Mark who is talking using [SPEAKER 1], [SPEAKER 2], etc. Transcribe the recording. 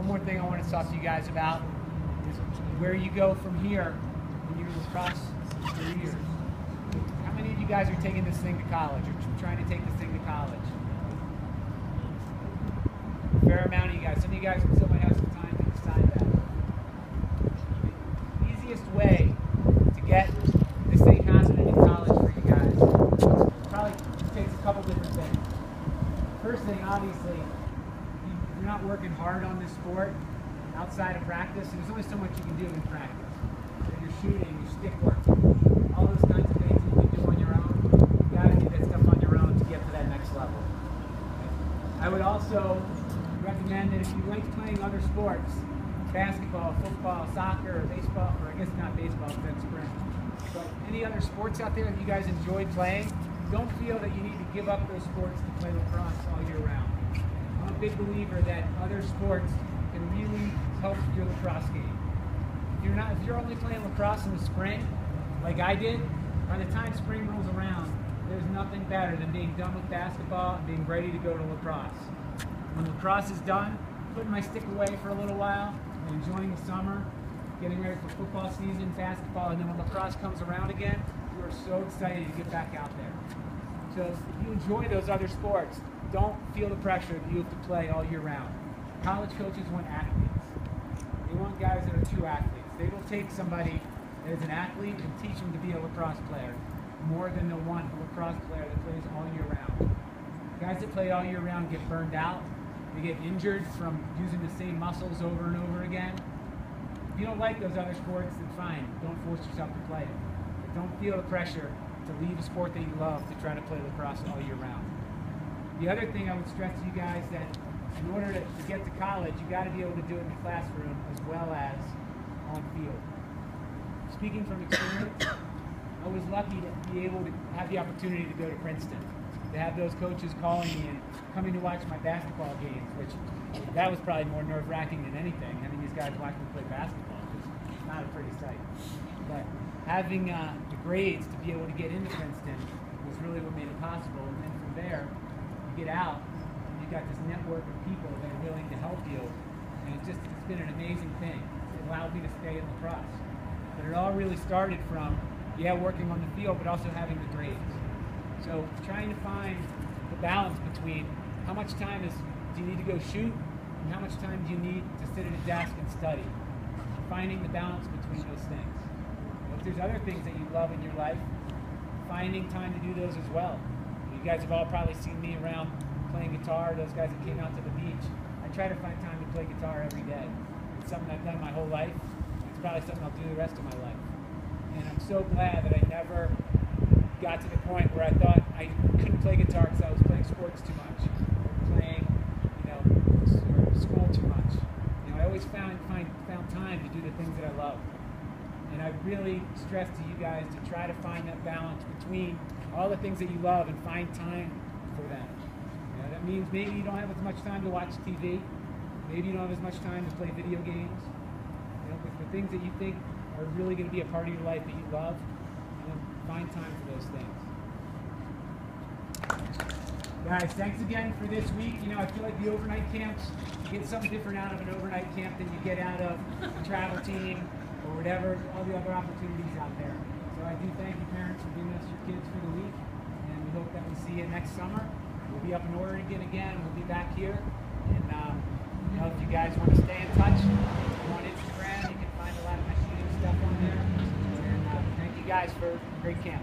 [SPEAKER 1] one more thing I want to talk to you guys about is where you go from here in your lacrosse careers. How many of you guys are taking this thing to college or trying to take this thing to college? A fair amount of you guys. Some of you guys still might have some time to decide that. The easiest way to get this thing happening in college for you guys probably takes a couple different things. First thing, obviously, if you're not working hard on this sport outside of practice, there's only so much you can do in practice. If you're shooting, your stick work, all those kinds of things you can do on your own, you got to do that stuff on your own to get to that next level. I would also recommend that if you like playing other sports, basketball, football, soccer, or baseball, or I guess not baseball because that's spring, but any other sports out there that you guys enjoy playing, don't feel that you need to give up those sports to play lacrosse all year round. I'm a big believer that other sports can really help your lacrosse game. If you're only playing lacrosse in the spring, like I did, by the time spring rolls around, there's nothing better than being done with basketball and being ready to go to lacrosse. When lacrosse is done, putting my stick away for a little while, and enjoying the summer, getting ready for football season, basketball, and then when lacrosse comes around again, you are so excited to get back out there. So if you enjoy those other sports, don't feel the pressure that you have to play all year round. College coaches want athletes. They want guys that are true athletes. They will take somebody that is an athlete and teach them to be a lacrosse player more than they'll want a lacrosse player that plays all year round. Guys that play all year round get burned out. They get injured from using the same muscles over and over again. If you don't like those other sports, then fine. Don't force yourself to play it. But don't feel the pressure to leave a sport that you love to try to play lacrosse all year round. The other thing I would stress to you guys that in order to get to college, you got to be able to do it in the classroom as well as on field. Speaking from experience, I was lucky to be able to have the opportunity to go to Princeton, to have those coaches calling me and coming to watch my basketball games, which that was probably more nerve-wracking than anything, having these guys watch me play basketball, because it's not a pretty sight. But having the grades to be able to get into Princeton was really what made it possible. And then from there, you get out, and you've got this network of people that are willing to help you, and it's been an amazing thing. It allowed me to stay in lacrosse. But it all really started from, working on the field, but also having the grades. So trying to find the balance between how much time do you need to go shoot, and how much time do you need to sit at a desk and study. Finding the balance between those things. If there's other things that you love in your life, finding time to do those as well. You guys have all probably seen me around playing guitar, those guys that came out to the beach. I try to find time to play guitar every day. It's something I've done my whole life. It's probably something I'll do the rest of my life. And I'm so glad that I never got to the point where I thought I couldn't play guitar because I was playing sports too much, or playing, or school too much. I always found time to do the things that I love. And I really stress to you guys to try to find that balance between all the things that you love and find time for them. That means maybe you don't have as much time to watch TV, maybe you don't have as much time to play video games, but the things that you think are really going to be a part of your life that you love, find time for those things. Guys, thanks again for this week. I feel like the overnight camps, you get something different out of an overnight camp than you get out of a travel team or whatever, all the other opportunities out there. So I do thank you parents for giving us your kids for the week, and we hope that we see you next summer. We'll be up in Oregon again. We'll be back here. And if you guys want to stay in touch, on Instagram, you can find a lot of my shooting stuff on there. And thank you guys for a great camp.